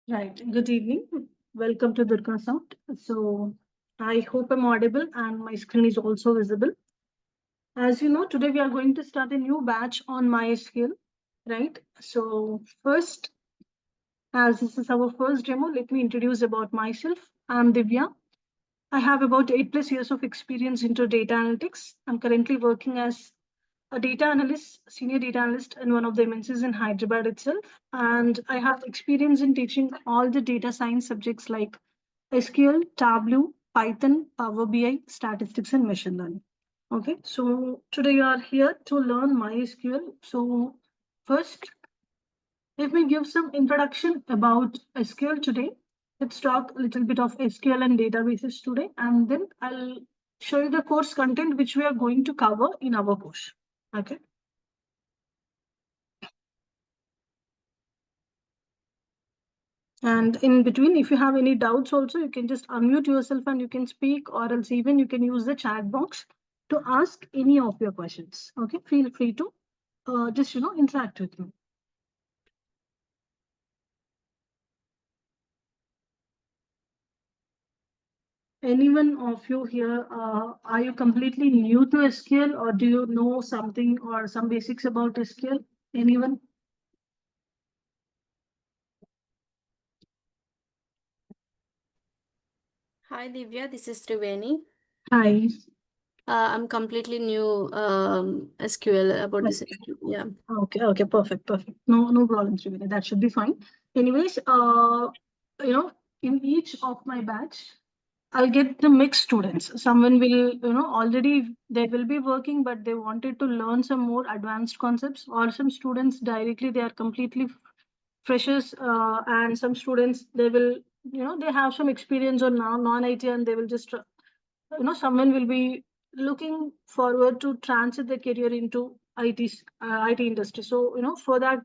Right. Good evening. Welcome to DURGASOFT. So I hope I'm audible and my screen is also visible. As you know, today we are going to start a new batch on MySQL, right? So first, as this is our first demo, let me introduce about myself. I'm Divya. I have about 8+ years of experience into data analytics. I'm currently working as a data analyst, senior data analyst in one of the MNCs in Hyderabad itself. And I have experience in teaching all the data science subjects like SQL, Tableau, Python, Power BI, statistics, and machine learning. Okay, so today you are here to learn MySQL. So first, let me give some introduction about SQL today. Let's talk a little bit of SQL and databases today, and then I'll show you the course content which we are going to cover in our course. Okay. And in between, if you have any doubts also, you can just unmute yourself and you can speak, or else even you can use the chat box to ask any of your questions. Okay, feel free to just, interact with me. Anyone of you here, are you completely new to SQL, or do you know something or some basics about SQL? Anyone? Hi Divya, this is Triveni. Hi. I'm completely new SQL about this. Yeah. Okay, perfect. No problem, Triveni. That should be fine. Anyways, in each of my batch, I'll get the mixed students. Someone will, already they will be working, but they wanted to learn some more advanced concepts, or some students directly they are completely freshers, and some students they will, they have some experience on non-IT, and they will just, someone will be looking forward to transit their career into IT industry. So, for that,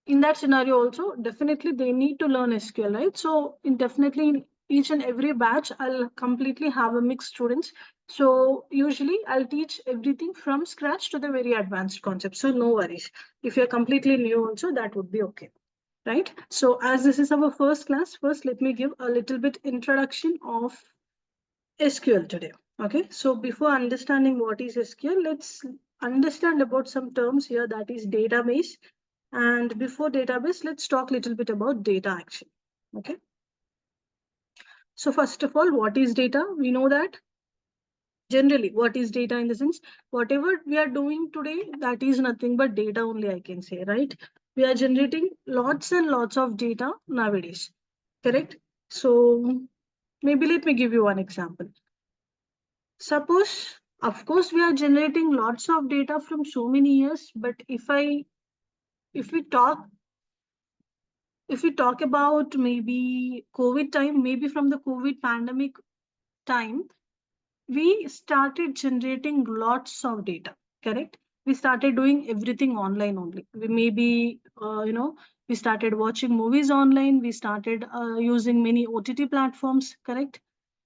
in that scenario also definitely they need to learn SQL, right? So in definitely in each and every batch I'll completely have a mixed students. So usually I'll teach everything from scratch to the very advanced concept, so no worries. If you're completely new also, that would be okay, right? So as this is our first class, first let me give a little bit introduction of SQL today. Okay, so before understanding what is SQL, let's understand about some terms here, that is database. And before database, let's talk a little bit about data action. Okay. So first of all, what is data? We know that generally what is data in the sense, whatever we are doing today, that is nothing but data only, I can say, right? We are generating lots and lots of data nowadays, correct? So maybe let me give you one example. Suppose, of course, we are generating lots of data from so many years, but if we talk if we talk about maybe COVID time, maybe from the COVID pandemic time, we started generating lots of data, correct? We started doing everything online only. We maybe, we started watching movies online. We started using many OTT platforms, correct?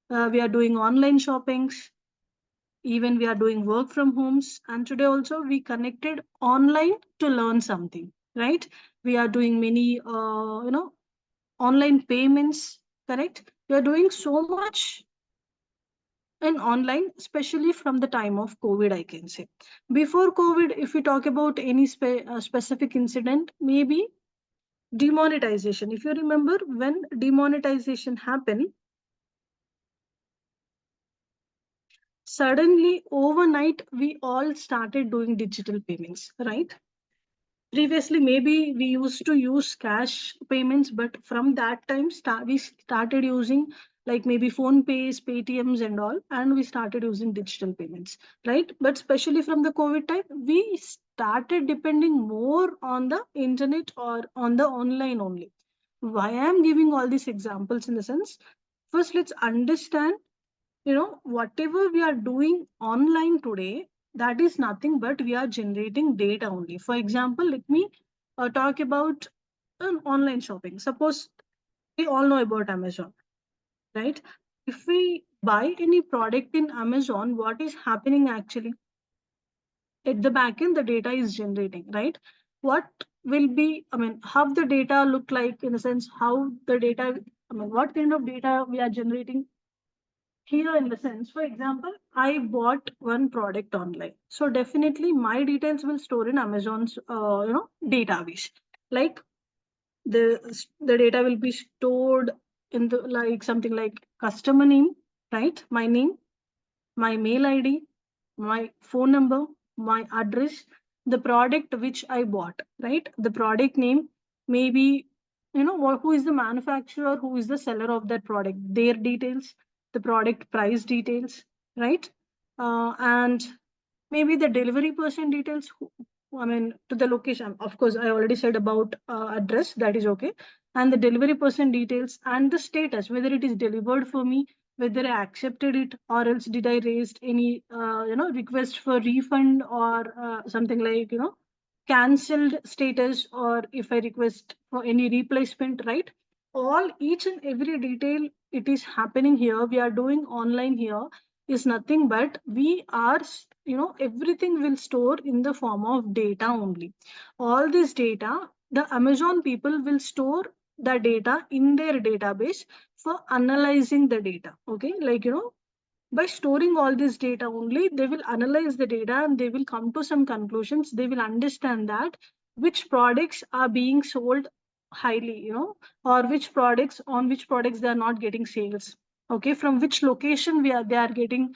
We are doing online shoppings. Even we are doing work from homes. And today also we connected online to learn something, right? We are doing many, online payments, correct? We are doing so much in online, especially from the time of COVID, I can say. Before COVID, if we talk about any specific incident, maybe demonetization. If you remember, when demonetization happened, suddenly overnight we all started doing digital payments, right? Previously maybe we used to use cash payments, but from that time we started using like maybe phone pays, paytms and all, and we started using digital payments, right? But especially from the COVID time, we started depending more on the internet or on the online only. Why I'm giving all these examples in the sense, first let's understand, whatever we are doing online today, that is nothing but we are generating data only. For example, let me talk about online shopping. Suppose we all know about Amazon, right? If we buy any product in Amazon, what is happening actually? At the back end, the data is generating, right? What will be, how the data look like, in a sense, how the data, what kind of data we are generating here, in the sense, for example, I bought one product online. So definitely my details will store in Amazon's, database. Like the data will be stored in the, like something like customer name, right? My name, my mail ID, my phone number, my address, the product which I bought, right? The product name, maybe, who is the manufacturer, who is the seller of that product, their details, the product price details, right? And maybe the delivery person details, to the location. Of course, I already said about address, that is okay. And the delivery person details and the status, whether it is delivered for me, whether I accepted it, or else did I raised any, request for refund, or something like, cancelled status, or if I request for any replacement, right? All, each and every detail, it is happening here. We are doing online here, is nothing but we are, everything will store in the form of data only. All this data, the Amazon people will store the data in their database for analyzing the data. Okay, like, by storing all this data only, they will analyze the data and they will come to some conclusions. They will understand that which products are being sold highly, or which products they are not getting sales. Okay, from which location they are getting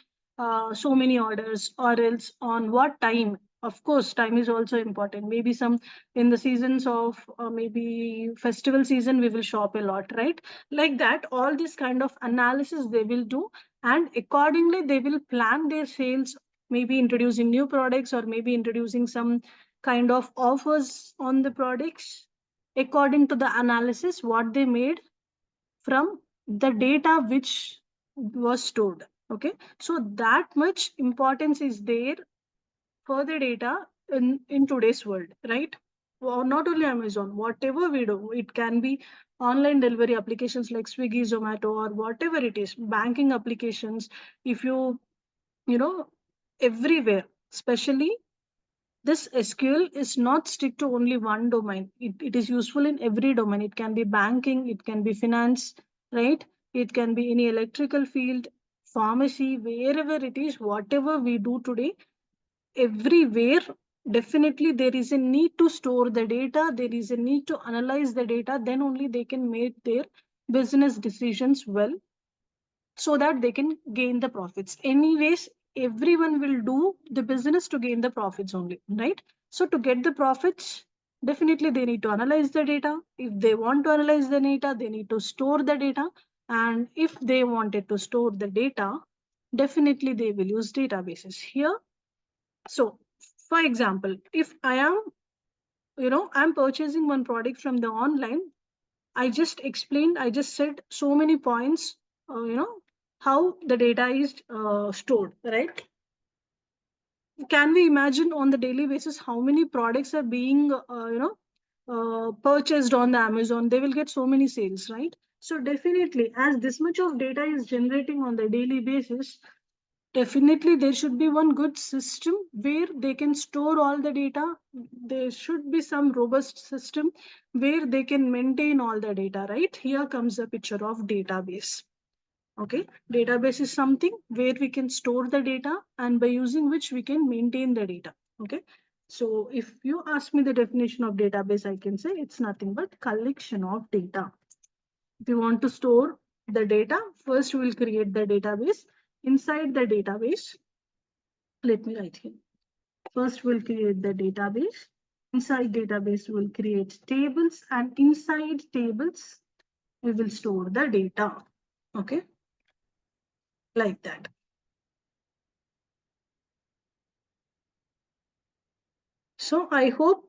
so many orders, or else on what time. Of course, time is also important. Maybe some, in the seasons of, maybe festival season, we will shop a lot, right? Like that, all this kind of analysis they will do, and accordingly they will plan their sales, maybe introducing new products, or maybe introducing some kind of offers on the products, according to the analysis what they made from the data which was stored. Okay, so that much importance is there for the data in today's world, right? Well, not only Amazon, whatever we do, it can be online delivery applications like Swiggy, Zomato, or whatever it is, banking applications. If you know, everywhere, especially this SQL is not stick to only one domain. It is useful in every domain. It can be banking, it can be finance, right? It can be any electrical field, pharmacy, wherever it is, whatever we do today, everywhere, definitely there is a need to store the data. There is a need to analyze the data. Then only they can make their business decisions well, so that they can gain the profits. Anyways, everyone will do the business to gain the profits only, right? So to get the profits, definitely they need to analyze the data. If they want to analyze the data, they need to store the data. And if they wanted to store the data, definitely they will use databases here. So, for example, if I am, I'm purchasing one product from the online, I just explained, I just said so many points, how the data is stored, right? Can we imagine on the daily basis how many products are being, purchased on the Amazon? They will get so many sales, right? So definitely, as this much of data is generating on the daily basis, definitely, there should be one good system where they can store all the data. There should be some robust system where they can maintain all the data, right? Here comes the picture of database. Okay, database is something where we can store the data and by using which we can maintain the data. Okay, so if you ask me the definition of database, I can say it's nothing but collection of data. If you want to store the data, first we'll create the database. Inside the database, let me write here. First, we'll create the database. Inside database, we'll create tables, and inside tables, we will store the data. Okay, like that. So I hope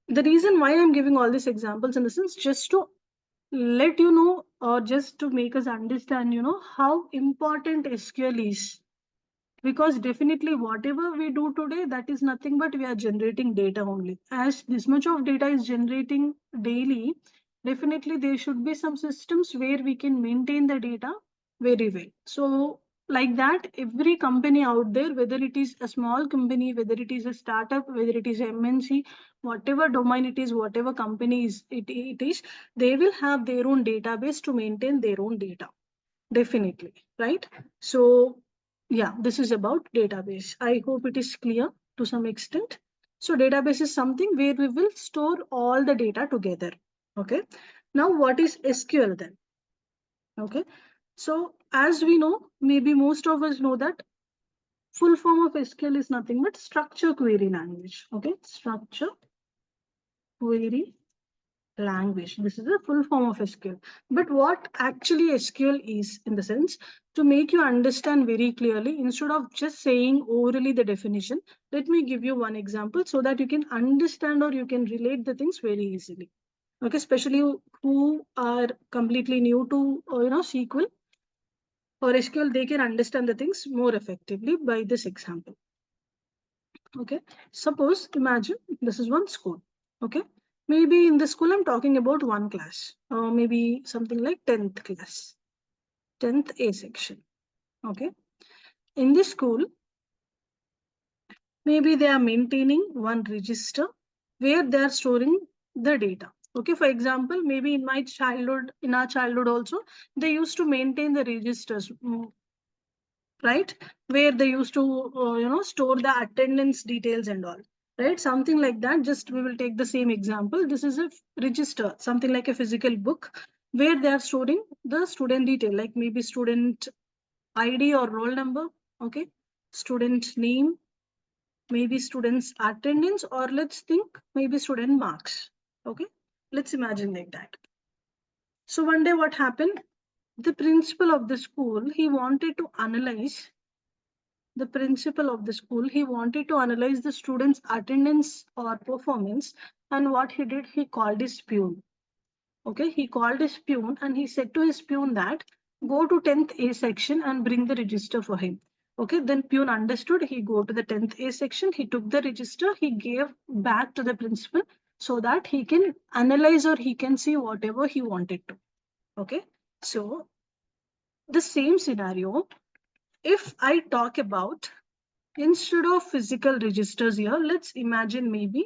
the reason why I'm giving all these examples in the sense just to let you know, or just to make us understand, how important SQL is. Because definitely whatever we do today, that is nothing but we are generating data only. As this much of data is generating daily, definitely there should be some systems where we can maintain the data very well. So like that, every company out there, whether it is a small company, whether it is a startup, whether it is a MNC, whatever domain it is, whatever company it is, they will have their own database to maintain their own data. Definitely, right? So yeah, this is about database. I hope it is clear to some extent. So database is something where we will store all the data together. Okay. Now what is SQL then? Okay. So as we know, maybe most of us know that full form of SQL is nothing but structure query language. Okay. Structure query language. This is the full form of SQL. But what actually SQL is, in the sense, to make you understand very clearly, instead of just saying orally the definition, let me give you one example so that you can understand or you can relate the things very easily. Okay, especially who are completely new to SQL or SQL, they can understand the things more effectively by this example. Okay, suppose imagine this is one school. Okay, maybe in the school I'm talking about one class, or maybe something like 10th class, 10th A section. Okay, in this school, maybe they are maintaining one register where they are storing the data. Okay, for example, maybe in my childhood, in our childhood also, they used to maintain the registers, right, where they used to store the attendance details and all, right, something like that. Just we will take the same example. This is a register, something like a physical book where they are storing the student detail, like maybe student ID or roll number. Okay, student name, maybe students attendance, or let's think maybe student marks. Okay, let's imagine like that. So one day what happened, the principal of the school, he wanted to analyze the principal of the school, he wanted to analyze the students' attendance or performance. And what he did, he called his peon. Okay, he called his peon and he said to his peon that go to 10th A section and bring the register for him. Okay, then peon understood. He go to the 10th A section, he took the register, he gave back to the principal so that he can analyze or he can see whatever he wanted to. Okay, so the same scenario, if I talk about, instead of physical registers here, let's imagine maybe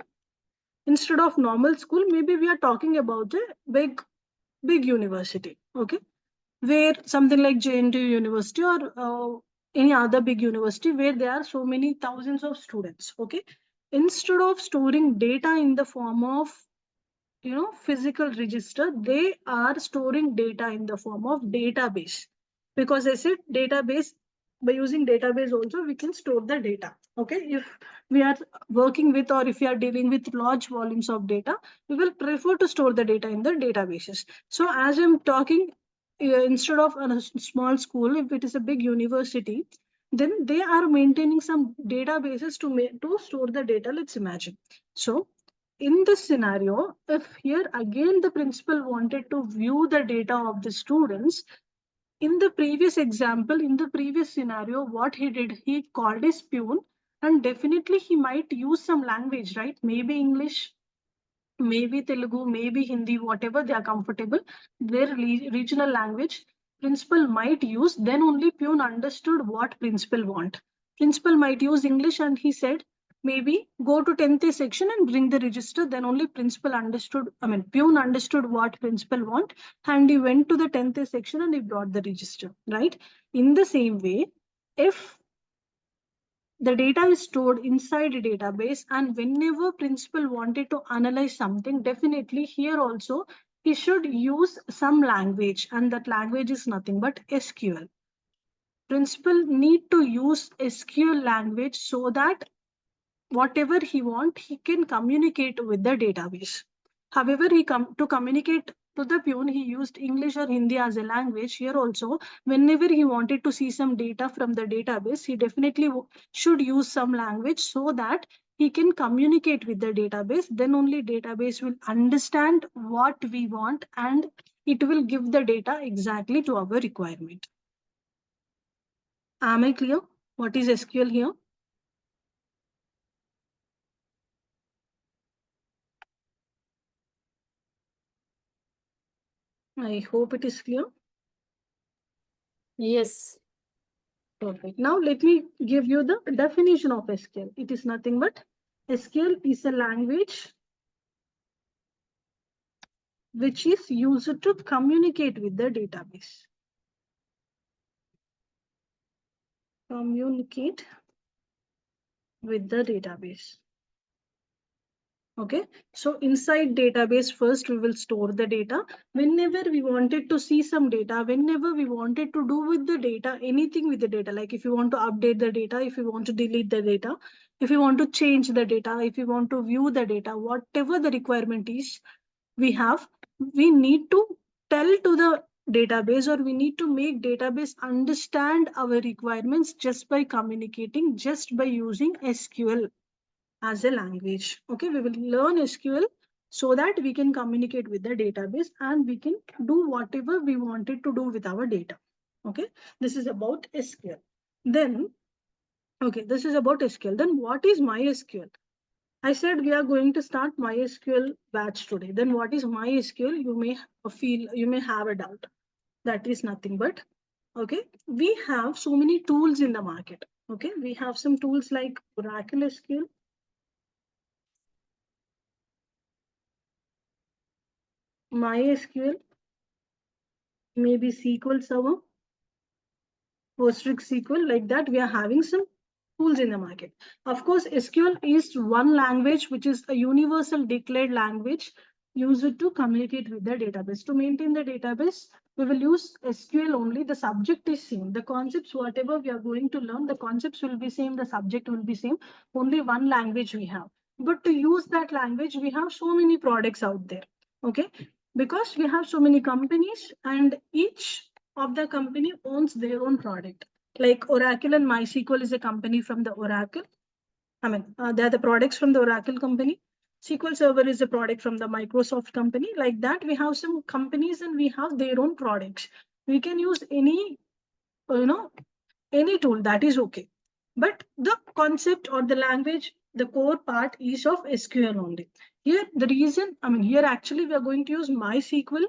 instead of normal school, maybe we are talking about a big university. Okay, where something like JNTU University or any other big university where there are so many thousands of students. Okay, instead of storing data in the form of physical register, they are storing data in the form of database. Because I said database, by using database also we can store the data. Okay, if we are working with or if we are dealing with large volumes of data, we will prefer to store the data in the databases. So as I'm talking, instead of a small school, if it is a big university, then they are maintaining some databases to store the data. Let's imagine. So in this scenario, if here again the principal wanted to view the data of the students, in the previous example, in the previous scenario, what he did, he called his peon, and definitely he might use some language, right? Maybe English, maybe Telugu, maybe Hindi, whatever they are comfortable, their regional language, principal might use, then only peon understood what principal want. Principal might use English and he said, maybe go to 10th A section and bring the register, then only principal understood, peon understood what principal want, and he went to the 10th A section and he brought the register, right? In the same way, if the data is stored inside a database, and whenever principal wanted to analyze something, definitely here also he should use some language, and that language is nothing but SQL. Principal need to use SQL language so that whatever he want, he can communicate with the database. However, to communicate to the peon, he used English or Hindi as a language. Here also, whenever he wanted to see some data from the database, he definitely should use some language so that he can communicate with the database. Then only database will understand what we want and it will give the data exactly to our requirement. Am I clear? What is SQL here? I hope it is clear. Yes. Perfect. Now let me give you the definition of SQL. It is nothing but SQL is a language which is used to communicate with the database. Communicate with the database. Okay, so inside database, first we will store the data. Whenever we wanted to see some data, whenever we wanted to do with the data, anything with the data, like if you want to update the data, if you want to delete the data, if you want to change the data, if you want to view the data, whatever the requirement is we have, we need to tell to the database, or we need to make database understand our requirements just by communicating, just by using SQL as a language. Okay, we will learn SQL so that we can communicate with the database and we can do whatever we wanted to do with our data. Okay, this is about SQL. Then, okay, this is about SQL. Then what is MySQL? I said we are going to start MySQL batch today. Then what is MySQL? You may have a doubt. That is nothing but, okay, we have so many tools in the market. Okay, we have some tools like Oracle SQL, MySQL, maybe SQL Server, PostgreSQL, like that. We are having some tools in the market. Of course, SQL is one language which is a universal declared language used to communicate with the database. To maintain the database, we will use SQL only. The subject is same. The concepts, whatever we are going to learn, the concepts will be same. The subject will be same. Only one language we have. But to use that language, we have so many products out there. Okay, because we have so many companies and each of the company owns their own product. Like Oracle and MySQL is a company from the Oracle. I mean, they are the products from the Oracle company. SQL Server is a product from the Microsoft company. Like that, we have some companies and we have their own products. We can use any, any tool, that is okay. But the concept or the language, the core part is of SQL only. Here, the reason, here actually we are going to use MySQL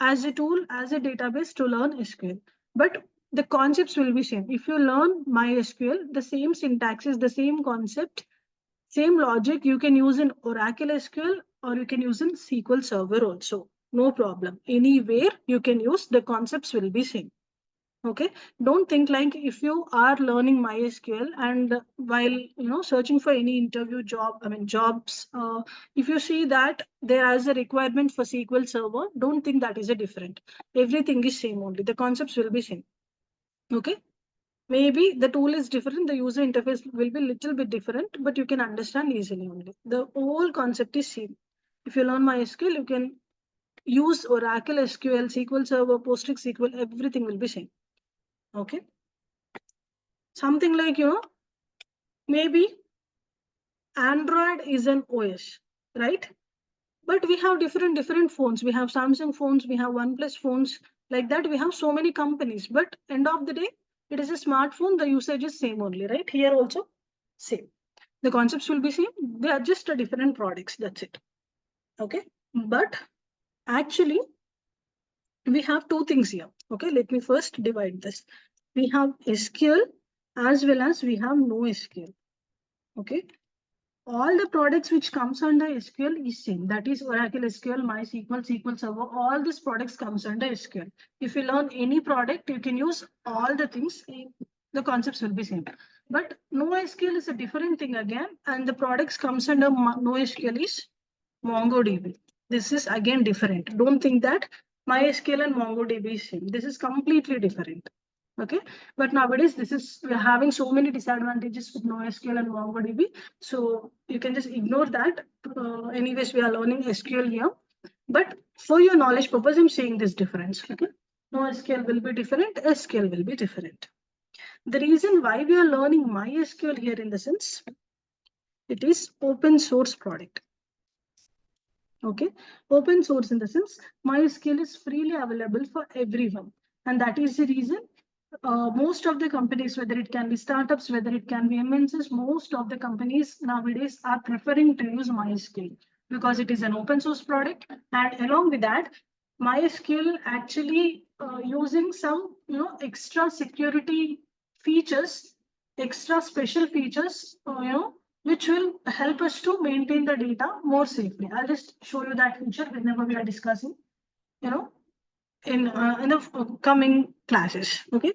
as a tool, as a database to learn SQL. But the concepts will be same. If you learn MySQL, the same syntax is the same concept, same logic you can use in Oracle SQL or you can use in SQL Server also. No problem. Anywhere you can use, the concepts will be same. Okay, don't think like if you are learning MySQL and while searching for any interview jobs, if you see that there is a requirement for SQL Server, don't think that is a different. Everything is same only. The concepts will be same. Okay, maybe the tool is different, the user interface will be little bit different, but you can understand easily only. The whole concept is same. If you learn MySQL, you can use Oracle SQL, SQL Server, PostgreSQL, everything will be same. Okay, something like maybe Android is an OS, right? But we have different phones. We have Samsung phones, we have OnePlus phones. Like that, we have so many companies. But end of the day, it is a smartphone. The usage is same only, right? Here also same. The concepts will be same. They are just different products. That's it. Okay, but actually we have two things here. Okay, let me first divide this. We have SQL as well as we have NoSQL. Okay, all the products which comes under SQL is same. That is Oracle SQL, MySQL, SQL Server. All these products comes under SQL. If you learn any product, you can use all the things. The concepts will be same. But NoSQL is a different thing again, and the products comes under NoSQL is MongoDB. This is again different. Don't think that MySQL and MongoDB is same. This is completely different. Okay, but nowadays we're having so many disadvantages with NoSQL and MongoDB, so you can just ignore that. Anyways, we are learning SQL here, but for your knowledge purpose, I'm saying this difference. Okay, NoSQL will be different, SQL will be different. The reason why we are learning MySQL here in the sense, it is open source product. Okay, open source in the sense MySQL is freely available for everyone, and that is the reason most of the companies, whether it can be startups, whether it can be MNCs, most of the companies nowadays are preferring to use MySQL because it is an open source product, and along with that, MySQL actually using some extra security features, extra special features, which will help us to maintain the data more safely. I'll just show you that feature whenever we are discussing, in the coming classes. Okay.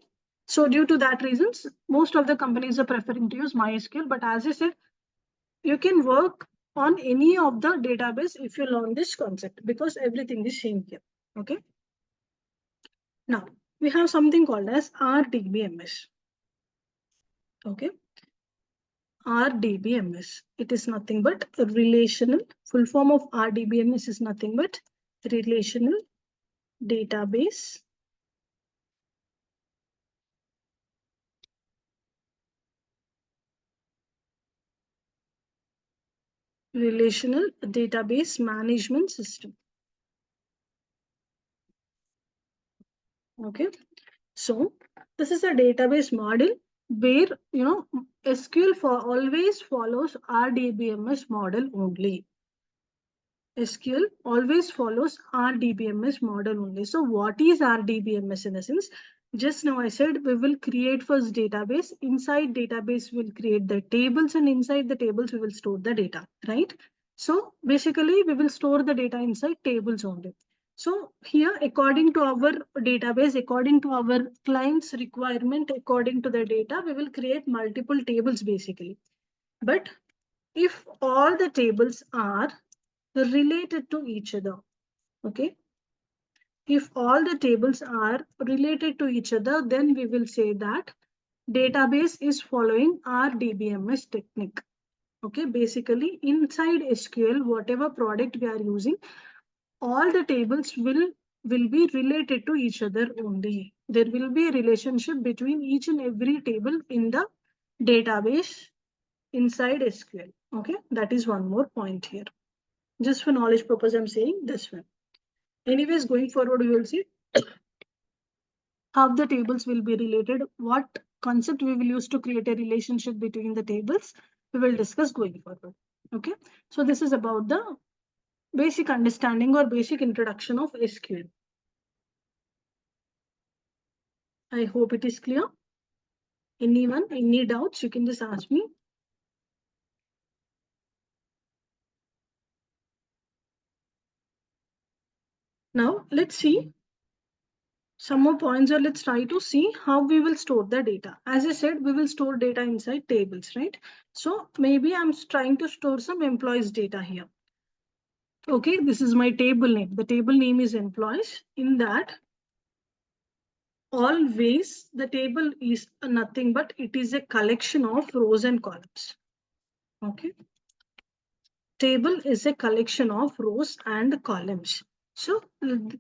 So due to that reasons, most of the companies are preferring to use MySQL. But as I said, you can work on any of the database if you learn this concept, because everything is same here. Okay. Now we have something called as RDBMS. Okay. RDBMS. It is nothing but a relational. Full form of RDBMS is nothing but relational database relational database management system. Okay, so this is a database model where SQL always follows RDBMS model only. SQL always follows RDBMS model only. So what is RDBMS in essence? Just now I said we will create first database. Inside database we'll create the tables, and inside the tables we will store the data, right? So basically we will store the data inside tables only. So here, according to our database, according to our client's requirement, according to the data, we will create multiple tables basically. But if all the tables are related to each other, okay, if all the tables are related to each other, then we will say that database is following RDBMS technique. Okay, basically inside SQL, whatever product we are using, all the tables will be related to each other only. There will be a relationship between each and every table in the database inside SQL. Okay, that is one more point here. Just for knowledge purpose, I'm saying this one. Anyways, going forward, we will see how the tables will be related, what concept we will use to create a relationship between the tables. We will discuss going forward. Okay, so this is about the basic understanding or basic introduction of SQL. I hope it is clear. Anyone, any doubts, you can just ask me. Now, let's see some more points, or let's try to see how we will store the data. As I said, we will store data inside tables, right? So maybe I'm trying to store some employees data here. Okay, this is my table name. The table name is employees. In that, always the table is nothing but it is a collection of rows and columns. Okay. Table is a collection of rows and columns. So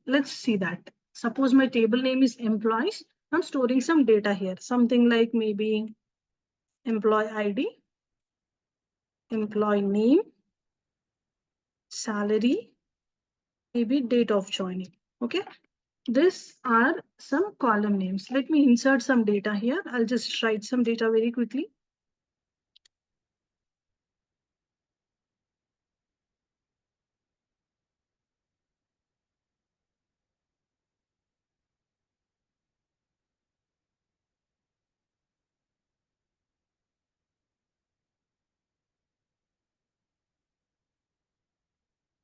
let's see that. Suppose my table name is employees. I'm storing some data here. Something like maybe employee ID, employee name, salary, maybe date of joining. Okay. These are some column names. Let me insert some data here. I'll just write some data very quickly.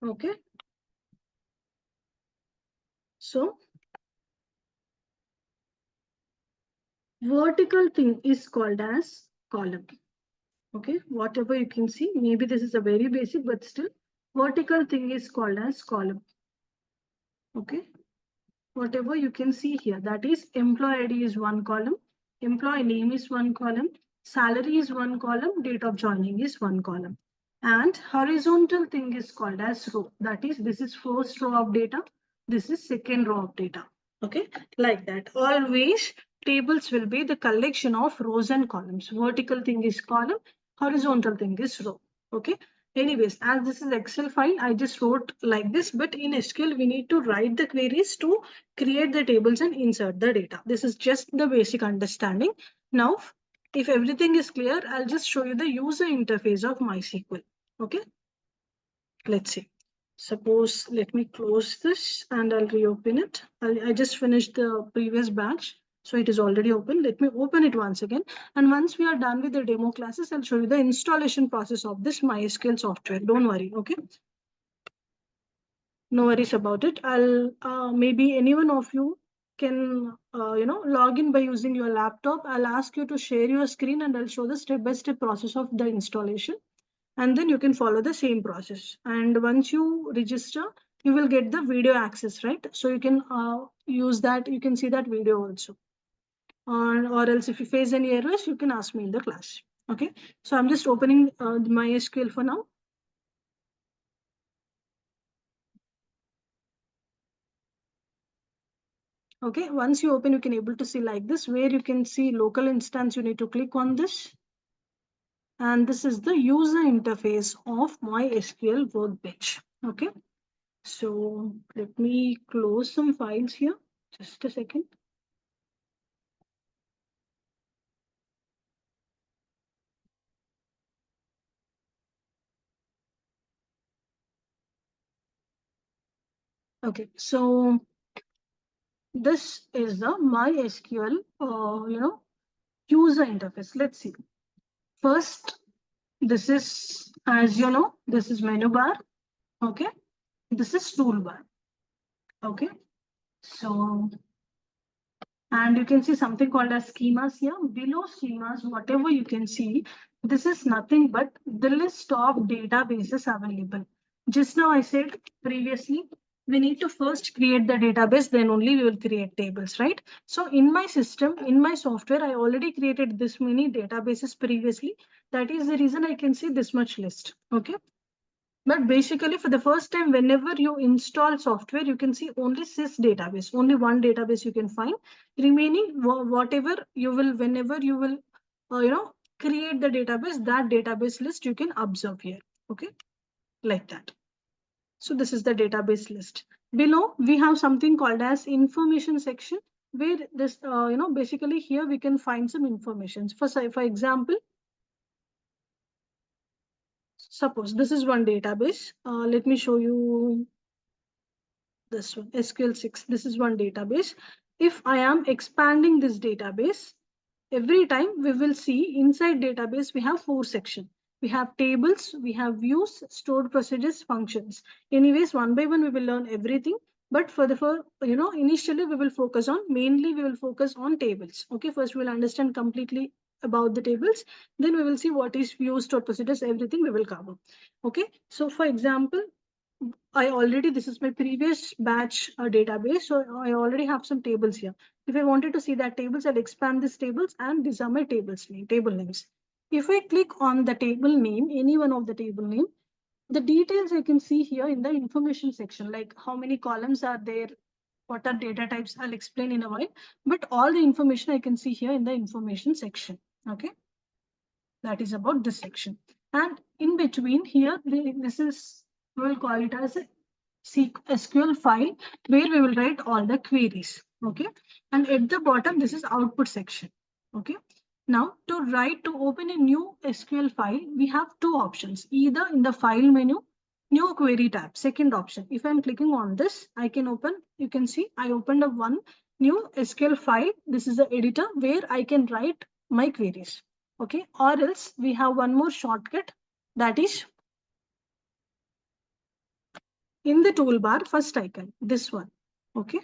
Okay. So vertical thing is called as column. Okay, whatever you can see, maybe this is a very basic, but still vertical thing is called as column. Okay, whatever you can see here, that is employee ID is one column, employee name is one column, salary is one column, date of joining is one column. And horizontal thing is called as row. That is, this is first row of data, this is second row of data. Okay, like that. Always tables will be the collection of rows and columns. Vertical thing is column, horizontal thing is row. Okay. Anyways, as this is Excel file, I just wrote like this, but in SQL, we need to write the queries to create the tables and insert the data. This is just the basic understanding. Now, if everything is clear, I'll just show you the user interface of MySQL. Okay. Let's see. Suppose, let me close this and I'll reopen it. I just finished the previous batch. So it is already open. Let me open it once again. And once we are done with the demo classes, I'll show you the installation process of this MySQL software. Don't worry, okay? No worries about it. I'll maybe any one of you can log in by using your laptop. I'll ask you to share your screen and I'll show the step-by-step process of the installation. And then you can follow the same process. And once you register, you will get the video access, right? So you can use that. You can see that video also. Or else if you face any errors, you can ask me in the class. Okay. So I'm just opening the MySQL for now. Okay, once you open, you can able to see like this, where you can see local instance. You need to click on this. And this is the user interface of MySQL workbench. Okay, so let me close some files here. Just a second. Okay, so this is the MySQL, user interface. Let's see. First, this is, as you know, this is menu bar. Okay, this is toolbar. Okay, so, and you can see something called as schemas here. Below schemas, whatever you can see, this is nothing but the list of databases available. Just now I said previously, we need to first create the database, then only we will create tables, right? So in my system, in my software, I already created this many databases previously. That is the reason I can see this much list, okay? But basically, for the first time, whenever you install software, you can see only sys database, only one database you can find. Remaining, whatever you will, whenever you will, create the database, that database list you can observe here. Okay, like that. So this is the database list. Below, we have something called as information section, where this, basically here we can find some information. For example, suppose this is one database. Let me show you this one, SQL6. This is one database. If I am expanding this database, every time we will see inside database, we have 4 sections. We have tables, we have views, stored procedures, functions. Anyways, one by one, we will learn everything. But initially we will focus on, mainly we will focus on tables. Okay, first we will understand completely about the tables. Then we will see what is views, stored procedures, everything we will cover. Okay, so for example, this is my previous batch database. So I already have some tables here. If I wanted to see that tables, I'll expand these tables and these are my table names. If I click on the table name, any one of the table name, the details I can see here in the information section, like how many columns are there, what are data types, I'll explain in a while. But all the information I can see here in the information section. Okay. That is about this section. And in between here, this is, we'll call it as a SQL file where we will write all the queries. Okay. And at the bottom, this is output section. Okay. Now to open a new SQL file, we have two options, either in the file menu, new query tab, second option. If I'm clicking on this, I can open, you can see I opened up one new SQL file. This is the editor where I can write my queries. Okay. Or else we have one more shortcut, that is in the toolbar, first icon, this one. Okay.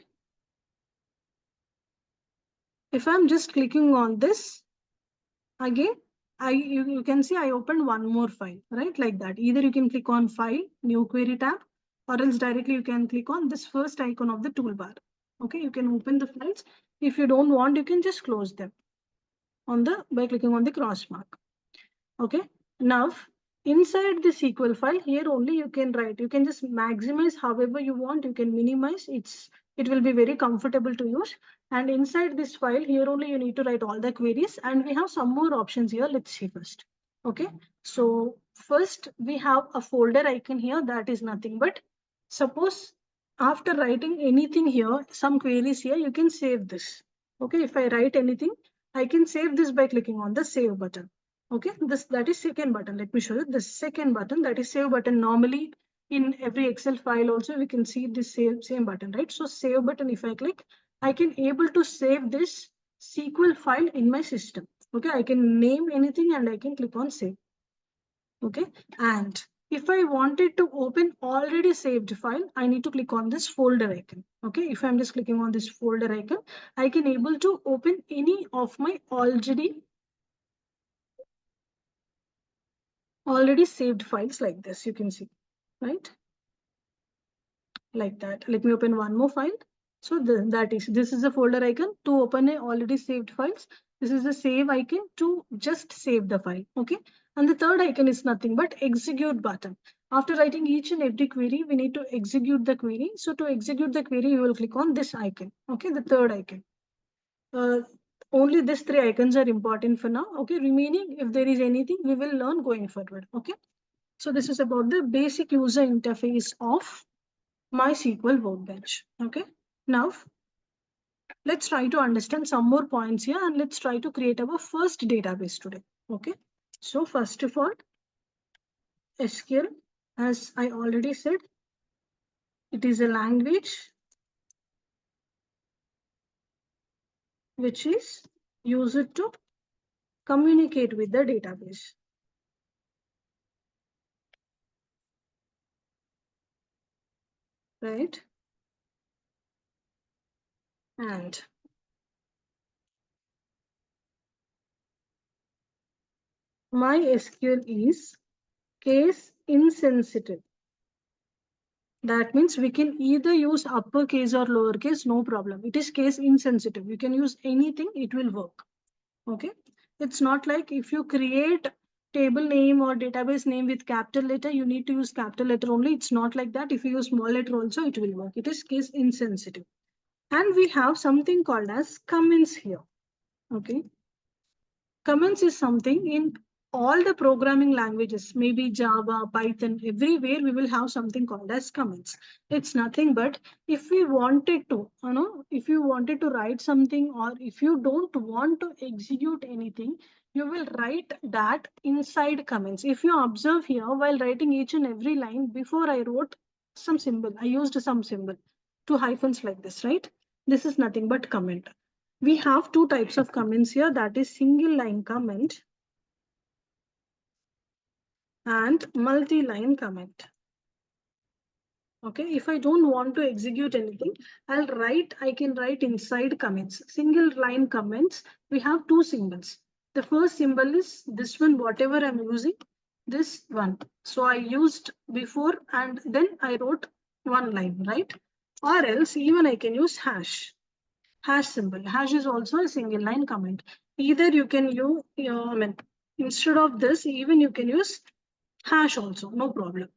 If I'm just clicking on this, again, you can see I opened one more file, right? Like that. Either you can click on file, new query tab, or else directly you can click on this first icon of the toolbar. Okay, you can open the files. If you don't want, you can just close them by clicking on the cross mark. Okay, now inside the SQL file, here only you can write. You can just maximize however you want. You can minimize. It will be very comfortable to use. And inside this file, here only you need to write all the queries. And we have some more options here. Let's see first. Okay, so first we have a folder icon here. That is nothing but, suppose after writing anything here, some queries here, you can save this. Okay, if I write anything, I can save this by clicking on the save button. Okay, that is second button. Let me show you the second button, that is save button. Normally in every Excel file also we can see this same button, right? So save button, if I click, I can able to save this SQL file in my system. Okay, I can name anything and I can click on save. Okay, and if I wanted to open already saved file, I need to click on this folder icon. Okay, if I'm just clicking on this folder icon, I can able to open any of my already saved files like this. You can see, right? Like that. Let me open one more file. So this is the folder icon to open a already saved files. This is the save icon to just save the file. Okay. And the third icon is nothing but execute button. After writing each and every query, we need to execute the query. So to execute the query, you will click on this icon. Okay. The third icon. Only these three icons are important for now. Okay. Remaining, if there is anything, we will learn going forward. Okay. So this is about the basic user interface of MySQL workbench. Okay. Now, let's try to understand some more points here and let's try to create our first database today. Okay. So first of all, SQL, as I already said, it is a language which is used to communicate with the database. Right. And MySQL is case insensitive. That means we can either use uppercase or lowercase, no problem. It is case insensitive. You can use anything, it will work. Okay. It's not like if you create table name or database name with capital letter, you need to use capital letter only. It's not like that. If you use small letter also, it will work. It is case insensitive. And we have something called as comments here. Okay. Comments is something in all the programming languages, maybe Java, Python, everywhere we will have something called as comments. It's nothing but if we wanted to, if you wanted to write something or if you don't want to execute anything, you will write that inside comments. If you observe here, while writing each and every line, before I wrote some symbol, I used some symbol, two hyphens like this, right? This is nothing but comment. We have two types of comments here, that is single line comment and multi-line comment. Okay, if I don't want to execute anything, I can write inside comments. Single line comments, we have two symbols. The first symbol is this one, whatever I'm using, this one. So I used before and then I wrote one line, right? Or else even I can use hash. Hash symbol. Hash is also a single line comment. Either you can use, instead of this, even you can use hash also, no problem.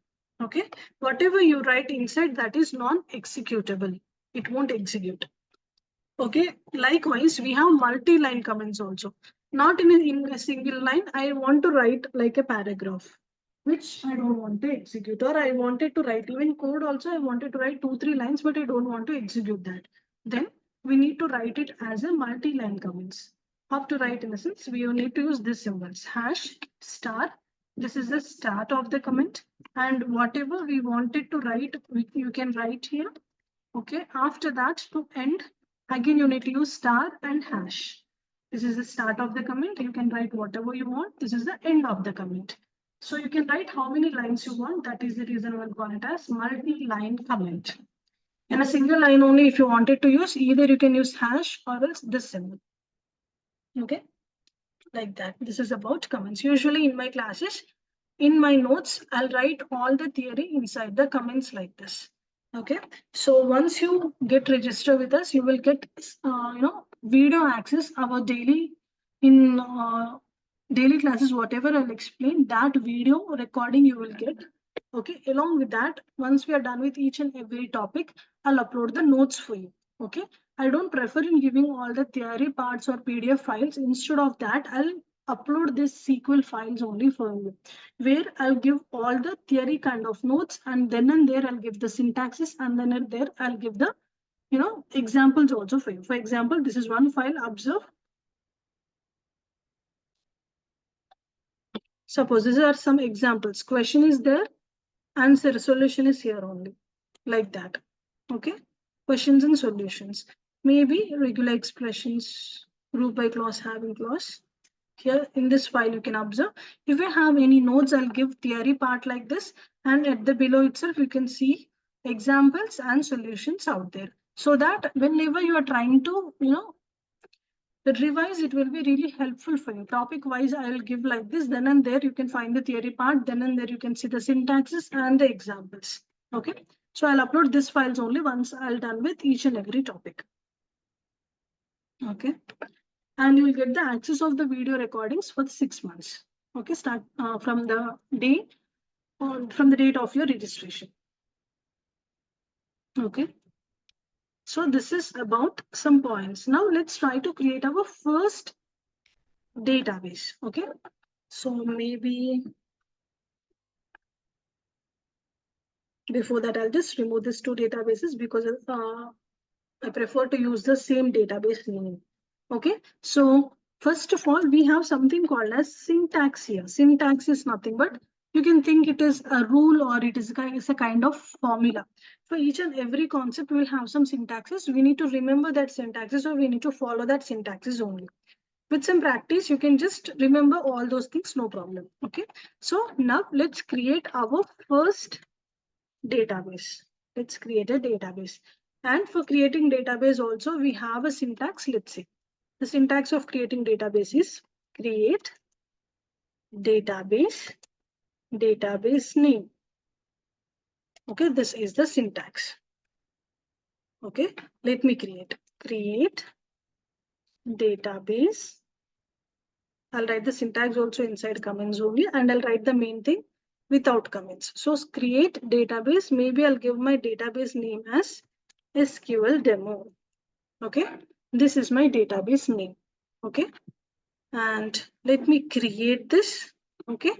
Okay. Whatever you write inside, that is non-executable. It won't execute. Okay. Likewise, we have multi-line comments also. Not in a single line. I want to write like a paragraph, which I don't want to execute. Or I wanted to write even code also. I wanted to write 2-3 lines, but I don't want to execute that. Then we need to write it as a multi-line comments. How to write in a sense, we need to use these symbols, hash, star. This is the start of the comment. And whatever we wanted to write, you can write here. Okay. After that, to end, again, you need to use star and hash. This is the start of the comment. You can write whatever you want. This is the end of the comment. So you can write how many lines you want. That is the reason we'll call it as multi-line comment. In a single line only, if you wanted to use, either you can use hash or else this symbol. Okay, like that. This is about comments. Usually in my classes, in my notes, I'll write all the theory inside the comments like this. Okay, so once you get registered with us, you will get video access our daily daily classes, whatever I'll explain, that video recording you will get. Okay, along with that, once we are done with each and every topic, I'll upload the notes for you. Okay, I don't prefer in giving all the theory parts or PDF files. Instead of that, I'll upload this SQL files only for you, where I'll give all the theory kind of notes, and then and there I'll give the syntaxes, and then and there I'll give the examples also for you. For example, this is one file, observe. Suppose these are some examples. Question is there, answer solution is here only, like that. Okay, questions and solutions. Maybe regular expressions. group by clause, having clause. Here in this file, you can observe. If you have any nodes, I'll give theory part like this. And at the below itself, you can see examples and solutions out there. So that whenever you are trying to, revise, it will be really helpful for you. Topic wise, I will give like this. Then and there, you can find the theory part. Then and there, you can see the syntaxes and the examples. Okay. So I'll upload this files only once I'll done with each and every topic. Okay. And you will get the access of the video recordings for 6 months. Okay, start from the day or from the date of your registration. Okay. So this is about some points. Now let's try to create our first database. Okay. So maybe before that, I'll just remove these two databases because I prefer to use the same database name. Okay. So first of all, we have something called as syntax here. Syntax is nothing but you can think it is a rule or it is a kind of formula. For each and every concept, we'll have some syntaxes. We need to remember that syntaxes or we need to follow that syntaxes only. With some practice, you can just remember all those things, no problem. Okay. So now let's create our first database. Let's create a database. And for creating database also, we have a syntax. Let's see. The syntax of creating database is create database, database name. Okay, this is the syntax. Okay, let me create database. I'll write the syntax also inside comments only, and I'll write the main thing without comments. So create database. Maybe I'll give my database name as SQL demo. Okay, this is my database name. Okay, and let me create this. Okay,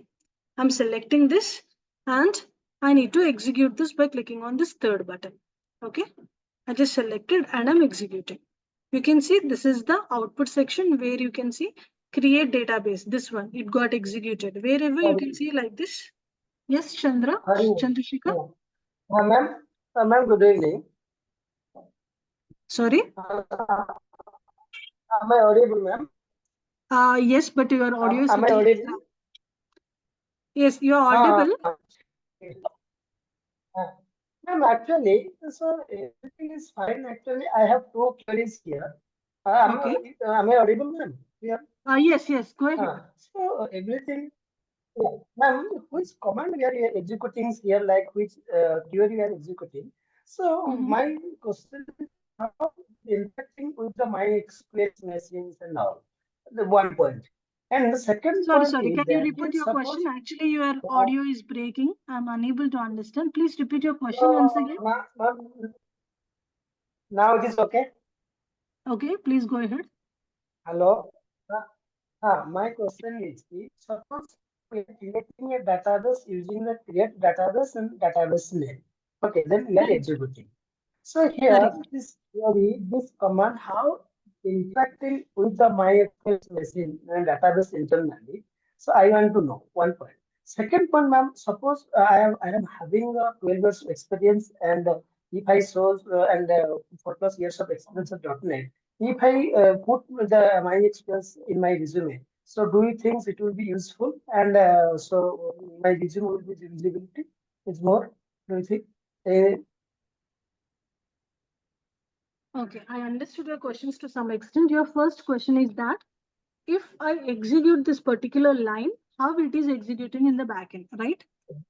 I'm selecting this and I need to execute this by clicking on this third button. Okay, I just selected and I'm executing. You can see this is the output section where you can see create database. This one, it got executed. Wherever you can see like this. Yes, Chandra, Chandrasekhar. Ma'am, good evening. Sorry. Am I audible, ma'am? Yes, but your audio is. Am I audible? Yes, you are audible. Ma'am, actually, so everything is fine. Actually, I have two queries here. Am I audible, ma'am? Yeah. Yes, go ahead. So everything, yeah. Ma'am, which command we are executing here, like which query we are executing? So my question is how interacting with the MySQL machines and all. The one point. And the second Sorry, point is can that you repeat your question? Actually, your audio is breaking. I'm unable to understand. Please repeat your question once again. Now it is okay? Okay, please go ahead. Hello? My question is, suppose we are creating a database using the create database and database name. Okay, then we are executing. So here, this command, how interacting with the MySQL machine and database internally. So I want to know one point. Second point, ma'am, suppose I am having a 12 years experience and if I show and 4+ years of experience of .NET, if I put the MySQL in my resume, so do you think it will be useful? And so my resume will be visibility is more, do you think? Okay, I understood your questions to some extent. Your first question is that if I execute this particular line, how it is executing in the backend, right?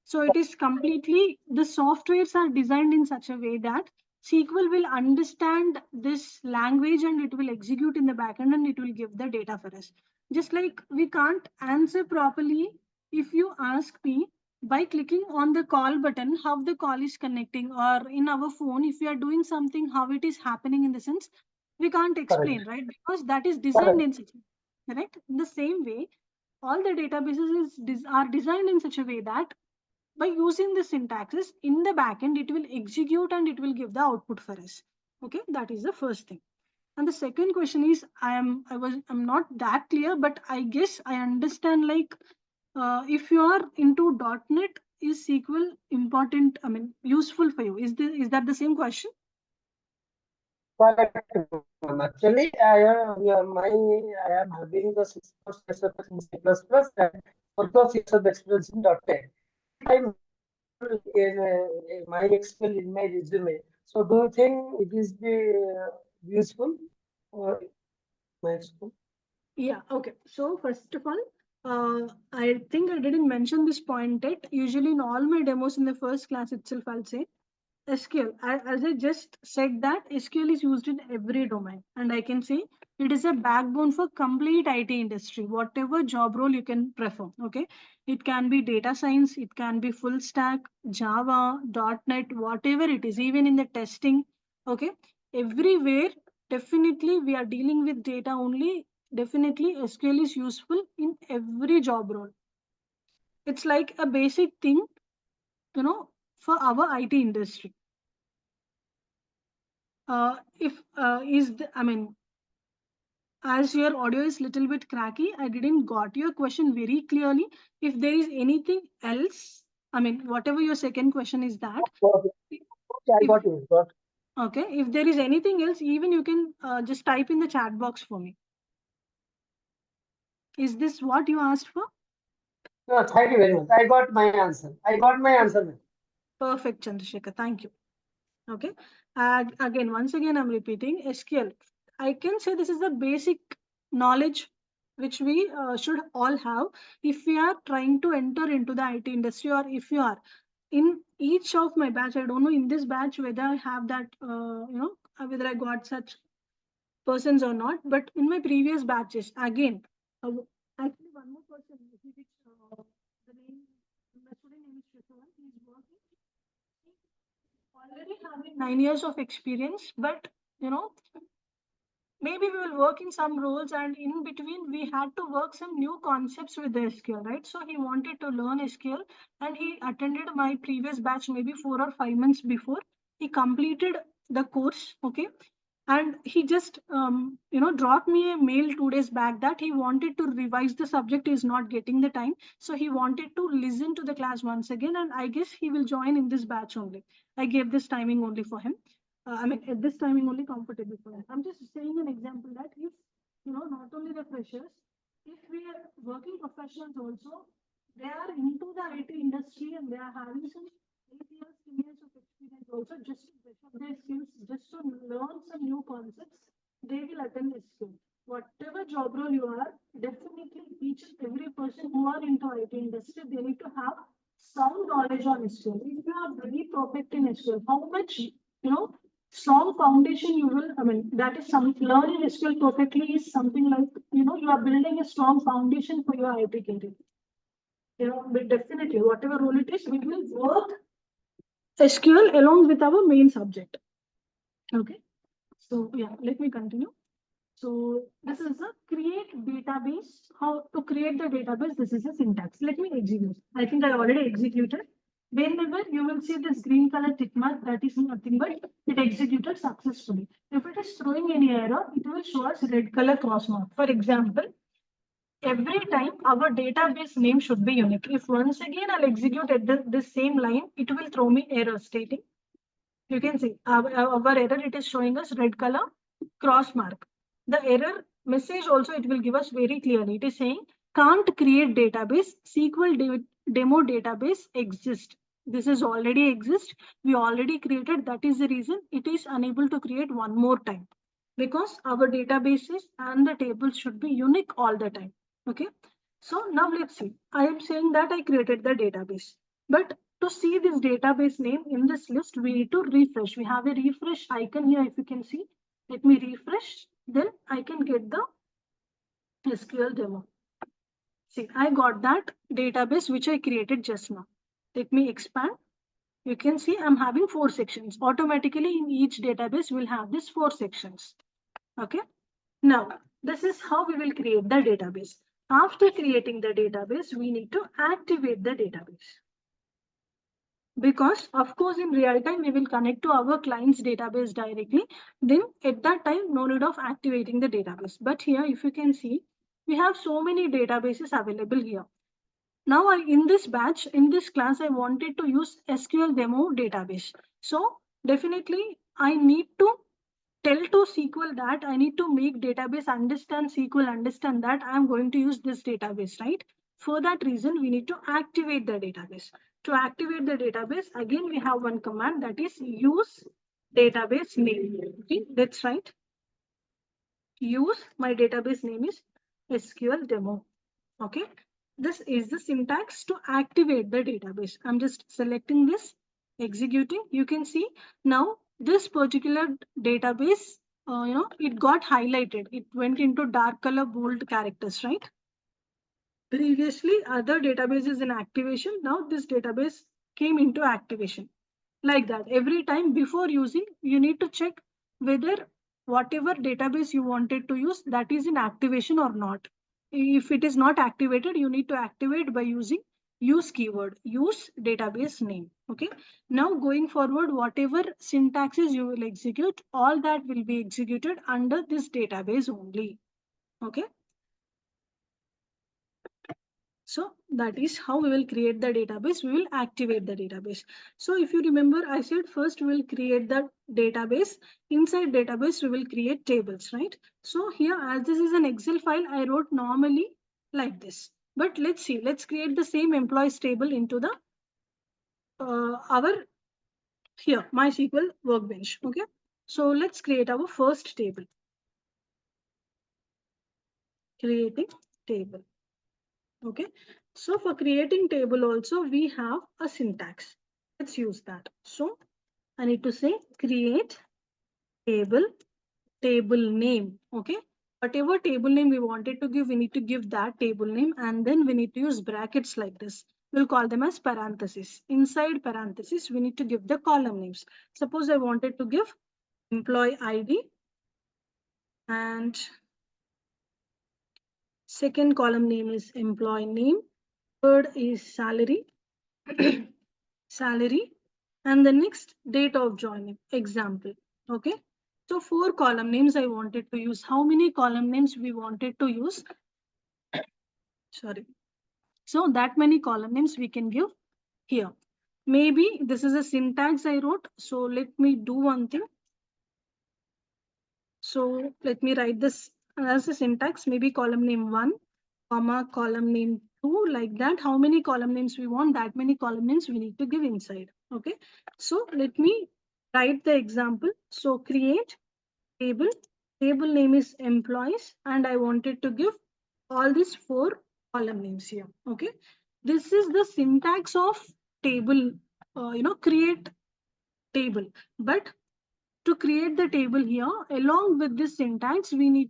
So it is completely, the softwares are designed in such a way that SQL will understand this language and it will execute in the backend and it will give the data for us. Just like we can't answer properly if you ask me by clicking on the call button, how the call is connecting, or in our phone, if we are doing something, how it is happening in the sense, we can't explain, right? Because that is designed in such a way, correct? In the same way, all the databases are designed in such a way that by using the syntaxes in the backend, it will execute and it will give the output for us. Okay, that is the first thing. And the second question is, I'm not that clear, but I guess I understand, like if you are into .NET, is SQL important? I mean, useful for you? Is that the same question? Correct, ma'am. Actually, I am having the 6 years of experience in C++ and 4 years of experience in .NET. I in MySQL in my resume. So, do you think it is useful or MySQL? Yeah, okay. So first of all, I think I didn't mention this point yet. Usually in all my demos in the first class itself, I'll say SQL. As I just said that SQL is used in every domain, and I can say it is a backbone for complete IT industry, whatever job role you can prefer. Okay, it can be data science, it can be full stack, Java, .NET, whatever it is, even in the testing. Okay, everywhere definitely we are dealing with data only. Definitely SQL is useful in every job role. It's like a basic thing, for our IT industry. If is the, I mean, as your audio is little bit cracky, I didn't got your question very clearly. If there is anything else, I mean, whatever your second question is that. Okay, I If, got you. Got okay, if there is anything else, even you can just type in the chat box for me. Is this what you asked for? No, thank you very much. I got my answer. I got my answer, ma'am. Perfect, Chandrasekhar. Thank you. Okay. And again, once again, I'm repeating SQL. I can say this is the basic knowledge which we should all have if we are trying to enter into the IT industry, or if you are in each of my batch. I don't know in this batch whether I have that, whether I got such persons or not, but in my previous batches, again, actually one more person, the name, the student name is Shishwan, he is working already having 9 years of experience, but maybe we will work in some roles, and in between we had to work some new concepts with the SQL, right? So he wanted to learn SQL, and he attended my previous batch maybe 4 or 5 months before he completed the course. Okay, and he just dropped me a mail 2 days back that he wanted to revise the subject, is not getting the time, so he wanted to listen to the class once again, and I guess he will join in this batch only. I gave this timing only for him. At this timing only comfortable for him. I'm just saying an example that if not only the freshers, if we are working professionals also, they are into the IT industry and they are having some 8 years, 10 years of experience also, just to brush up their skills, just to learn some new concepts, they will attend this school. Whatever job role you are, definitely each and every person who are into IT industry, they need to have sound knowledge on SQL. If you are very perfect in SQL, how much, strong foundation you will, that is some learning SQL perfectly is something like, you are building a strong foundation for your IT career. But definitely, whatever role it is, we will work SQL along with our main subject. Okay. So yeah, let me continue. So this is a create database. How to create the database? This is a syntax. Let me execute. I think I already executed. Whenever you will see this green color tick mark, that is nothing but it executed successfully. If it is throwing any error, it will show us red color cross mark. For example, every time our database name should be unique. If once again I'll execute at this same line, it will throw me error stating. You can see our error, it is showing us red color cross mark. The error message also it will give us very clearly. It is saying can't create database, SQL demo database exists. This is already exist. We already created. That is the reason it is unable to create one more time, because our databases and the tables should be unique all the time. Okay. So now let's see. I am saying that I created the database, but to see this database name in this list, we need to refresh. We have a refresh icon here. If you can see, let me refresh. Then I can get the SQL demo. See, I got that database which I created just now. Let me expand. You can see I'm having 4 sections. Automatically in each database, we'll have these 4 sections. Okay. Now, this is how we will create the database. After creating the database, we need to activate the database. Because of course in real time we will connect to our client's database directly. Then at that time, no need of activating the database. But here, if you can see, we have so many databases available here. Now in this batch, in this class, I wanted to use SQL demo database. So definitely I need to tell to SQL that I need to make database understand SQL, understand that I'm going to use this database, right? For that reason, we need to activate the database. To activate the database, again, we have one command, that is use database name. Okay, that's right. Use, my database name is SQL demo. Okay, this is the syntax to activate the database. I'm just selecting this, executing. You can see now this particular database, it got highlighted. It went into dark color bold characters, right? Previously, other databases in activation. Now this database came into activation. Like that, every time before using, you need to check whether whatever database you wanted to use, that is in activation or not. If it is not activated, you need to activate by using use keyword, use database name. Okay, now going forward, whatever syntaxes you will execute, all that will be executed under this database only. Okay, so that is how we will create the database. We will activate the database. So if you remember, I said first we will create the database. Inside database, we will create tables, right? So here, as this is an Excel file, I wrote normally like this. But let's see, let's create the same employees table into the our here MySQL workbench. Okay, so let's create our first table. Creating table. Okay, so for creating table also we have a syntax. Let's use that. So I need to say create table, table name. Okay, whatever table name we wanted to give, we need to give that table name, and then we need to use brackets like this. We'll call them as parentheses. Inside parentheses, we need to give the column names. Suppose I wanted to give employee ID, and second column name is employee name, third is salary, salary, and the next date of joining, example. Okay, so 4 column names I wanted to use. How many column names we wanted to use? Sorry. So that many column names we can give here. Maybe this is a syntax I wrote. So let me do one thing. So let me write this as a syntax, maybe column name 1, comma, column name 2, like that. How many column names we want, that many column names we need to give inside. Okay, so let me write the example. So create table, table name is employees, and I wanted to give all these 4 column names here. Okay, this is the syntax of table, create table. But to create the table here, along with this syntax, we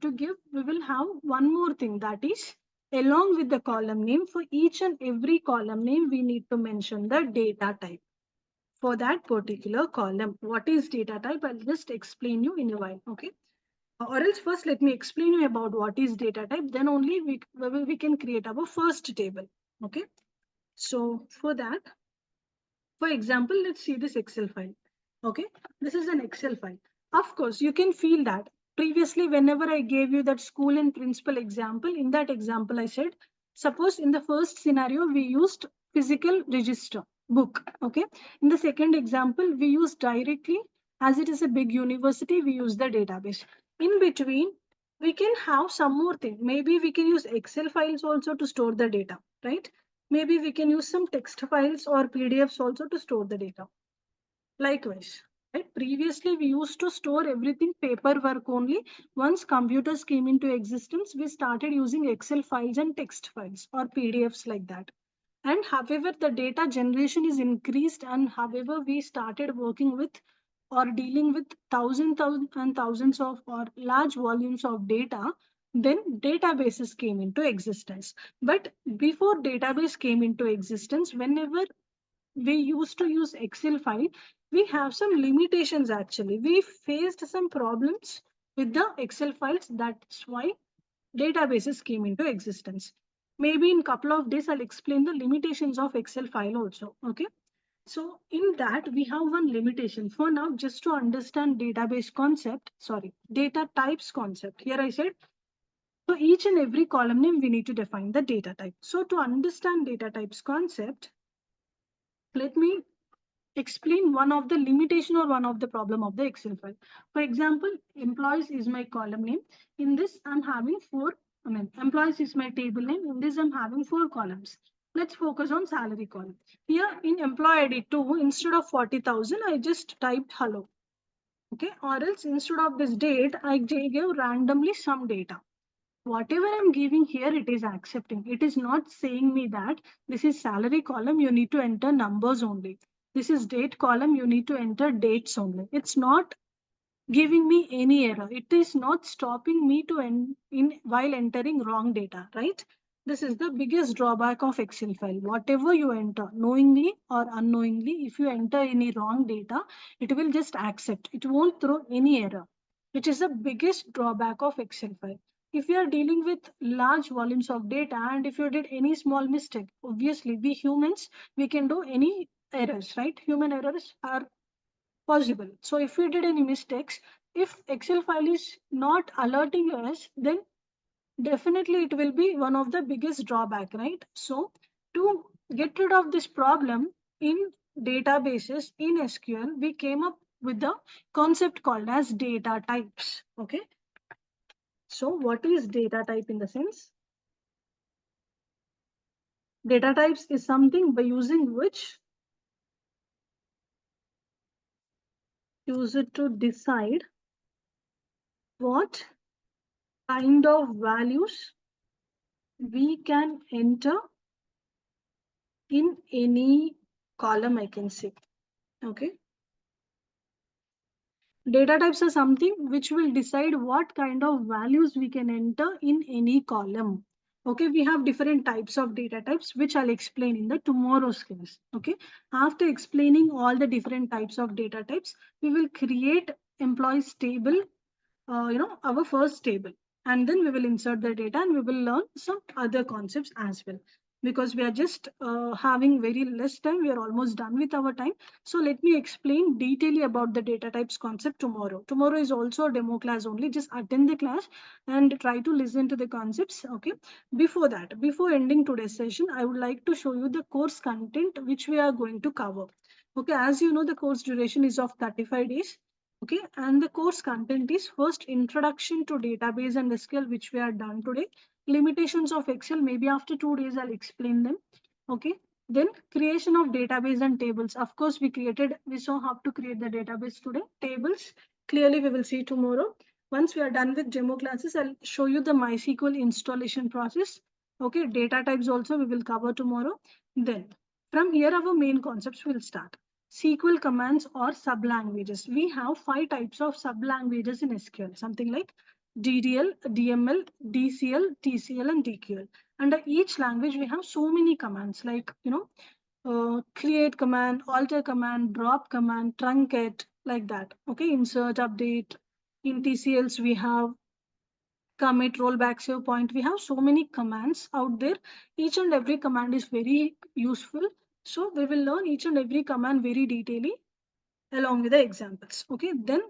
will have one more thing, that is along with the column name, for each and every column name, we need to mention the data type for that particular column. What is data type? I'll just explain you in a while. Okay. Or else first let me explain you about what is data type. Then only we can create our first table. Okay. So for that, for example, let's see this Excel file. Okay, this is an Excel file. Of course, you can feel that. Previously, whenever I gave you that school and principal example, in that example, I said, suppose in the first scenario, we used physical register book. Okay, in the second example, we use directly, as it is a big university, we use the database. In between, we can have some more thing. Maybe we can use Excel files also to store the data, right? Maybe we can use some text files or PDFs also to store the data. Likewise, right? Previously, we used to store everything paperwork only. Once computers came into existence, we started using Excel files and text files or PDFs like that. And however, the data generation is increased, and however, we started working with or dealing with thousands and thousands of or large volumes of data, then databases came into existence. But before database came into existence, whenever we used to use Excel file, we have some limitations actually. We faced some problems with the Excel files. That's why databases came into existence. Maybe in a couple of days, I'll explain the limitations of Excel file also. Okay. So in that, we have one limitation. For now, just to understand database concept, data types concept. Here I said, so each and every column name, we need to define the data type. So to understand data types concept, let me explain one of the limitation or one of the problem of the Excel file. For example, employees is my column name. In this, I'm having employees is my table name. In this, I'm having 4 columns. Let's focus on salary column. Here in employee ID 2, instead of 40,000, I just typed hello. Okay, or else instead of this date, I gave randomly some data. Whatever I'm giving here, it is accepting. It is not saying me that this is salary column, you need to enter numbers only. This is date column, you need to enter dates only. It's not giving me any error. It is not stopping me to while entering wrong data, right? This is the biggest drawback of Excel file. Whatever you enter, knowingly or unknowingly, if you enter any wrong data, it will just accept. It won't throw any error, which is the biggest drawback of Excel file. If you are dealing with large volumes of data and if you did any small mistake, obviously we humans, we can do any errors, right? Human errors are possible. So if we did any mistakes, if Excel file is not alerting us, then definitely it will be one of the biggest drawback, right? So to get rid of this problem in databases in SQL, we came up with the concept called as data types. Okay. So what is data type in the sense? Data types is something by using which use it to decide what kind of values we can enter in any column, I can say. Okay. Data types are something which will decide what kind of values we can enter in any column. Okay, we have different types of data types, which I'll explain in the tomorrow's class. Okay, after explaining all the different types of data types, we will create employees table, our first table, and then we will insert the data and we will learn some other concepts as well. Because we are just having very less time, we are almost done with our time. So let me explain detailedly about the data types concept tomorrow. Tomorrow is also a demo class only. Just attend the class and try to listen to the concepts. Okay. Before that, before ending today's session, I would like to show you the course content which we are going to cover. Okay. As you know, the course duration is of 35 days. Okay. And the course content is first introduction to database and SQL, which we are done today. Limitations of Excel, maybe after 2 days, I'll explain them. Okay. Then creation of database and tables. Of course, we saw how to create the database today. Tables, clearly we will see tomorrow. Once we are done with demo classes, I'll show you the MySQL installation process. Okay, data types also we will cover tomorrow. Then from here, our main concepts will start. SQL commands or sub-languages. We have 5 types of sub-languages in SQL, something like DDL, DML, DCL, TCL, and DQL. Under each language, we have so many commands like, create command, alter command, drop command, truncate, like that. Okay, insert, update. In TCLs, we have commit, rollback, save point. We have so many commands out there. Each and every command is very useful. So we will learn each and every command very detailedly along with the examples. Okay, then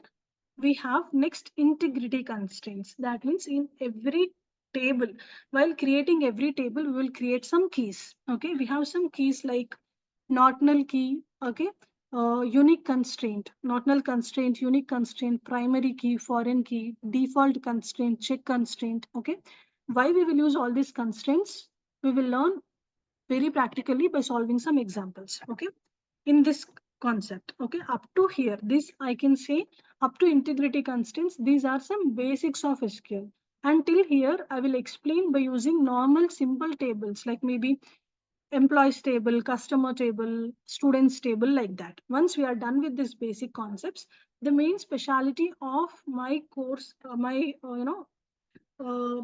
we have next integrity constraints. That means in every table, while creating every table, we will create some keys. Okay, we have some keys like not null key. Okay, unique constraint, not null constraint, unique constraint, primary key, foreign key, default constraint, check constraint. Okay, why we will use all these constraints? We will learn very practically by solving some examples. Okay, in this concept. Okay, up to here, this I can say up to integrity constraints, these are some basics of SQL. Until here, I will explain by using normal simple tables like maybe employees table, customer table, students table, like that. Once we are done with these basic concepts, the main speciality of my course,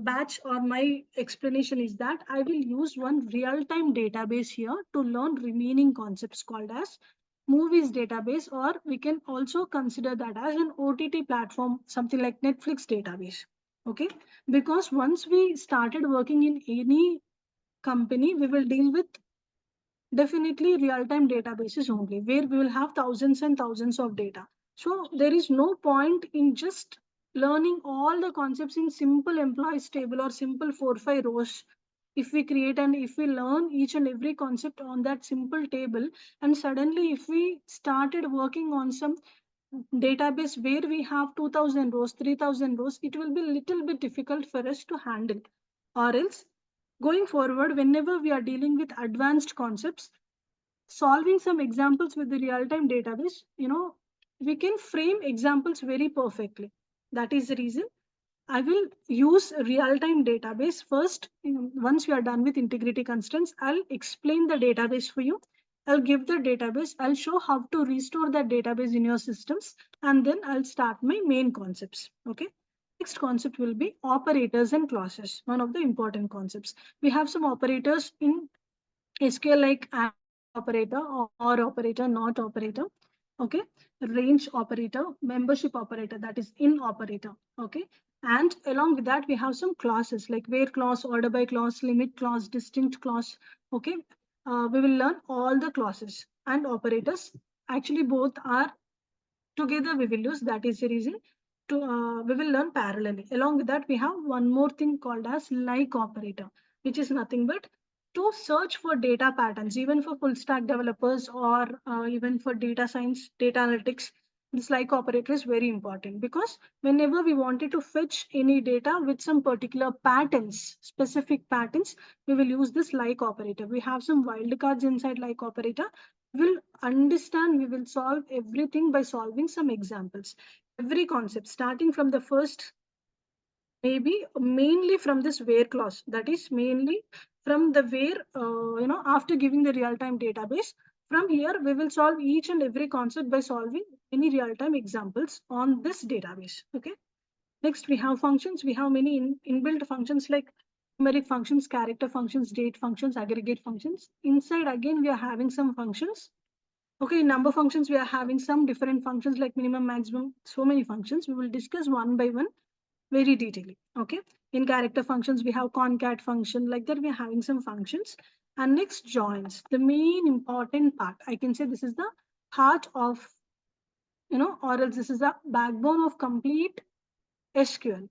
batch or my explanation is that I will use one real-time database here to learn remaining concepts called as movies database, or we can also consider that as an OTT platform, something like Netflix database. Okay, because once we started working in any company, we will deal with definitely real-time databases only, where we will have thousands and thousands of data. So there is no point in just learning all the concepts in simple employees table or simple 4-5 rows if we create and if we learn each and every concept on that simple table, and suddenly if we started working on some database where we have 2000 rows, 3000 rows, it will be little bit difficult for us to handle. Or else, going forward, whenever we are dealing with advanced concepts, solving some examples with the real-time database, we can frame examples very perfectly. That is the reason I will use real-time database first. Once we are done with integrity constraints, I'll explain the database for you. I'll give the database. I'll show how to restore that database in your systems. And then I'll start my main concepts. Okay. Next concept will be operators and clauses. One of the important concepts. We have some operators in SQL like AND operator or operator, not operator. Okay. Range operator, membership operator, that is in operator. Okay. And along with that, we have some clauses like where clause, order by clause, limit clause, distinct clause. Okay. We will learn all the clauses and operators. Actually, both are together we will use. That is the reason to we will learn parallelly. Along with that, we have one more thing called as like operator, which is nothing but to search for data patterns, even for full stack developers or even for data science, data analytics. This like operator is very important because whenever we wanted to fetch any data with some particular patterns, specific patterns, we will use this like operator. We have some wildcards inside like operator. We'll understand, we will solve everything by solving some examples. Every concept, starting from the first, maybe mainly from this where clause, that is mainly from the where, after giving the real-time database. From here, we will solve each and every concept by solving any real-time examples on this database. Okay. Next, we have functions. We have many inbuilt functions like numeric functions, character functions, date functions, aggregate functions. Inside, again, we are having some functions. Okay, in number functions, we are having some different functions like minimum, maximum, so many functions. We will discuss one by one very detailedly. Okay, in character functions, we have concat function. Like that, we are having some functions. And next, joins. The main important part. I can say this is the heart of, or else this is the backbone of complete SQL.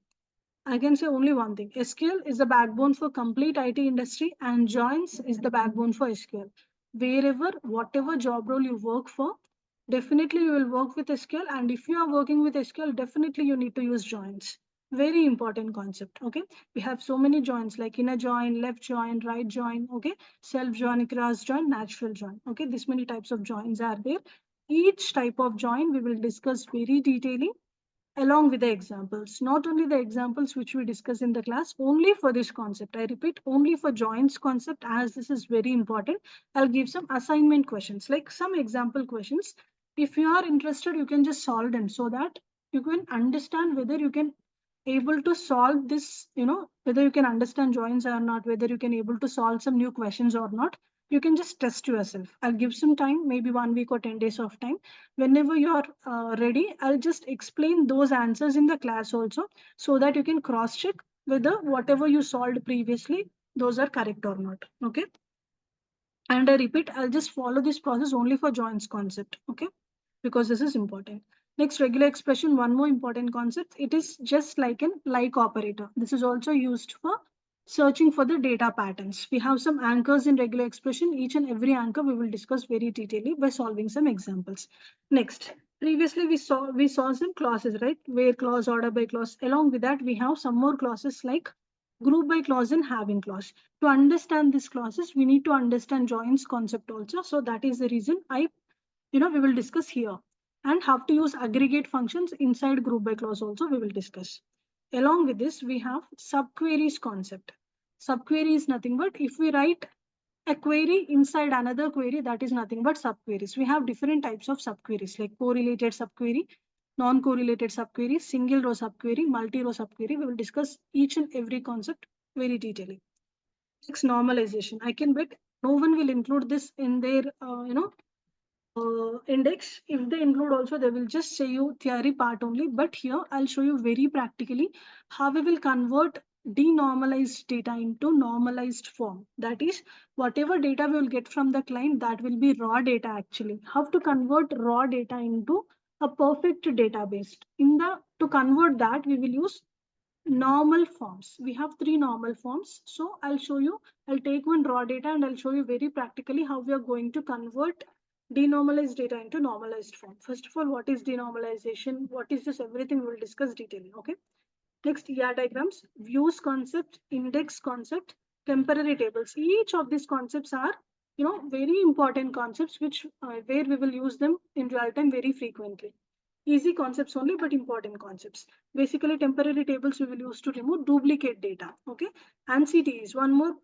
I can say only one thing. SQL is the backbone for complete IT industry and joins is the backbone for SQL. Wherever, whatever job role you work for, definitely you will work with SQL. And if you are working with SQL, definitely you need to use joins. Very important concept. Okay. We have so many joins like inner join, left join, right join. Okay. Self join, cross join, natural join. Okay. This many types of joins are there. Each type of join we will discuss very detailing along with the examples, not only the examples which we discuss in the class, only for this concept. I repeat, only for joins concept, as this is very important. I'll give some assignment questions, like some example questions. If you are interested, you can just solve them so that you can understand whether you can able to solve this, whether you can understand joins or not, whether you can able to solve some new questions or not. You can just test yourself. I'll give some time, maybe 1 week or 10 days of time. Whenever you are ready, I'll just explain those answers in the class also so that you can cross check whether whatever you solved previously, those are correct or not. Okay. And I repeat, I'll just follow this process only for joins concept. Okay. Because this is important. Next, regular expression, one more important concept. It is just like an like operator. This is also used for searching for the data patterns. We have some anchors in regular expression. Each and every anchor we will discuss very detailedly by solving some examples. Next, previously we saw some clauses, right? Where clause, order by clause. Along with that, we have some more clauses like group by clause and having clause. To understand these clauses, we need to understand joins concept also. So that is the reason we will discuss here. And how to use aggregate functions inside group by clause also we will discuss. Along with this, we have subqueries concept. Subquery is nothing but if we write a query inside another query, that is nothing but subqueries. We have different types of subqueries like correlated subquery, non-correlated subquery, single row subquery, multi-row subquery. We will discuss each and every concept very detailedly. Next, normalization. I can bet no one will include this in their, index. If they include also, they will just say you theory part only. But here I'll show you very practically how we will convert denormalized data into normalized form. That is, whatever data we will get from the client, that will be raw data actually. How to convert raw data into a perfect database. To convert that, we will use normal forms. We have 3 normal forms. So I'll show you, I'll take one raw data and I'll show you very practically how we are going to convert denormalized data into normalized form. First of all, what is denormalization? What is this? Everything we will discuss detailing. Okay. Next, ER diagrams, views concept, index concept, temporary tables. Each of these concepts are, very important concepts which where we will use them in real time very frequently. Easy concepts only, but important concepts. Basically, temporary tables we will use to remove duplicate data. Okay, and CTEs. One more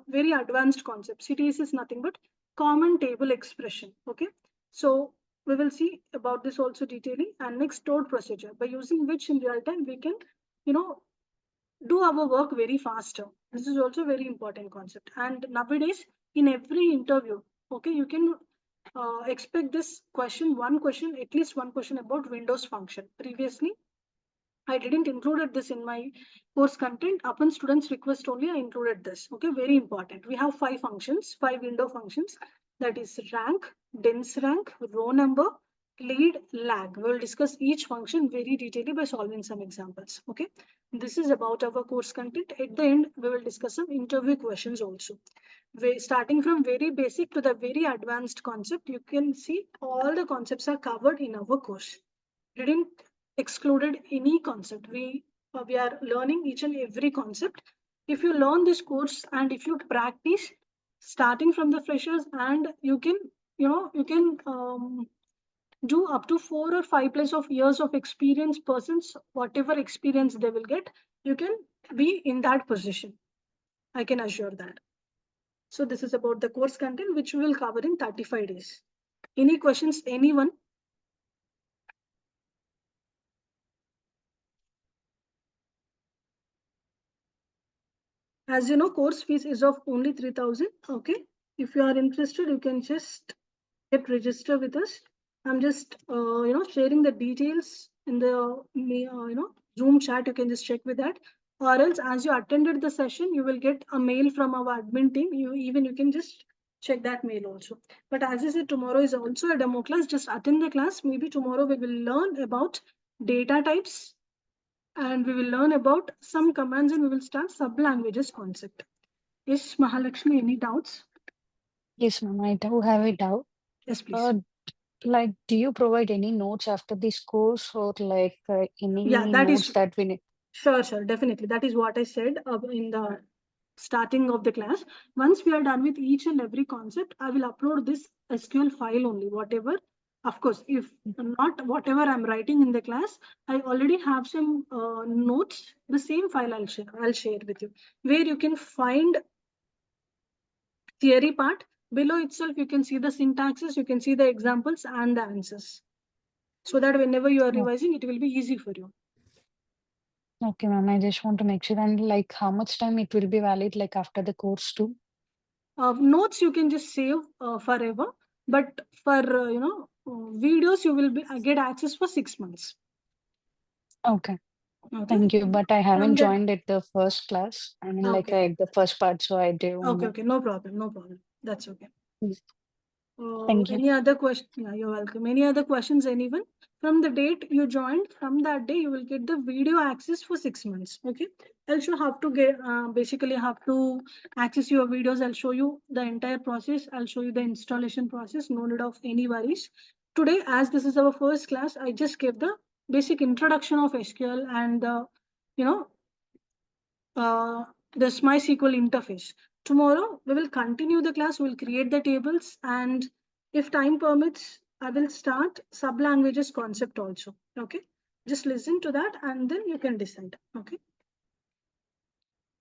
very advanced concept. CTEs is nothing but common table expression. Okay, so we will see about this also detailing. And next, stored procedure, by using which in real time we can, do our work very faster. This is also very important concept. And nowadays, in every interview, okay, you can expect this question, at least one question about Windows function. Previously, I didn't included this in my course content. Upon students' request only, I included this. Okay, very important. We have 5 functions, 5 window functions. That is rank, dense rank, row number, lead, lag. We will discuss each function very detailedly by solving some examples. Okay, this is about our course content. At the end, we will discuss some interview questions also. Starting from very basic to the very advanced concept, you can see all the concepts are covered in our course. We didn't excluded any concept. We are learning each and every concept. If you learn this course and if you practice, starting from the freshers, and you can, do up to 4 or 5 plus of years of experience persons, whatever experience they will get, you can be in that position. I can assure that. So this is about the course content, which we will cover in 35 days. Any questions, anyone? As you know, course fees is of only 3,000. Okay. If you are interested, you can just get registered with us. I'm just, sharing the details in the, Zoom chat. You can just check with that. Or else, as you attended the session, you will get a mail from our admin team. You can just check that mail also. But as I said, tomorrow is also a demo class. Just attend the class. Maybe tomorrow we will learn about data types, and we will learn about some commands, and we will start sub-languages concept. Yes, Mahalakshmi, any doubts? Yes, ma'am, I do have a doubt. Yes, please. Like, do you provide any notes after this course, or like any Yeah, that notes is that we need? sure, definitely. That is what I said in the starting of the class. Once we are done with each and every concept, I will upload this SQL file only, whatever. Of course, if not whatever I'm writing in the class, I already have some notes. The same file I'll share with you, where you can find theory part. Below itself, you can see the syntaxes, you can see the examples and the answers. So that whenever you are revising, it will be easy for you. Okay, ma'am, I just want to make sure. And like, how much time it will be valid, like after the course too? Notes you can just save forever, but for videos you will get access for 6 months. Okay, Okay. thank you. But I haven't From the joined at the first class. I mean, like okay, the first part, so I don't know. okay, no problem. That's okay. Yes. Thank you. Any other question? Yeah, you're welcome. Any other questions, anyone? From the date you joined, from that day, you will get the video access for 6 months. Okay. Else you have to get, basically have to access your videos. I'll show you the entire process. I'll show you the installation process. No need of any worries. Today, as this is our first class, I just gave the basic introduction of SQL and you know, this MySQL interface. Tomorrow, we will continue the class, we'll create the tables, and if time permits, I will start sub-languages concept also. Okay, just listen to that and then you can decide. Okay.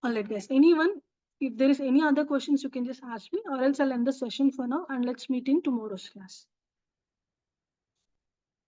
All right, guys. Anyone, if there is any other questions, you can just ask me, or else I'll end the session for now and let's meet in tomorrow's class.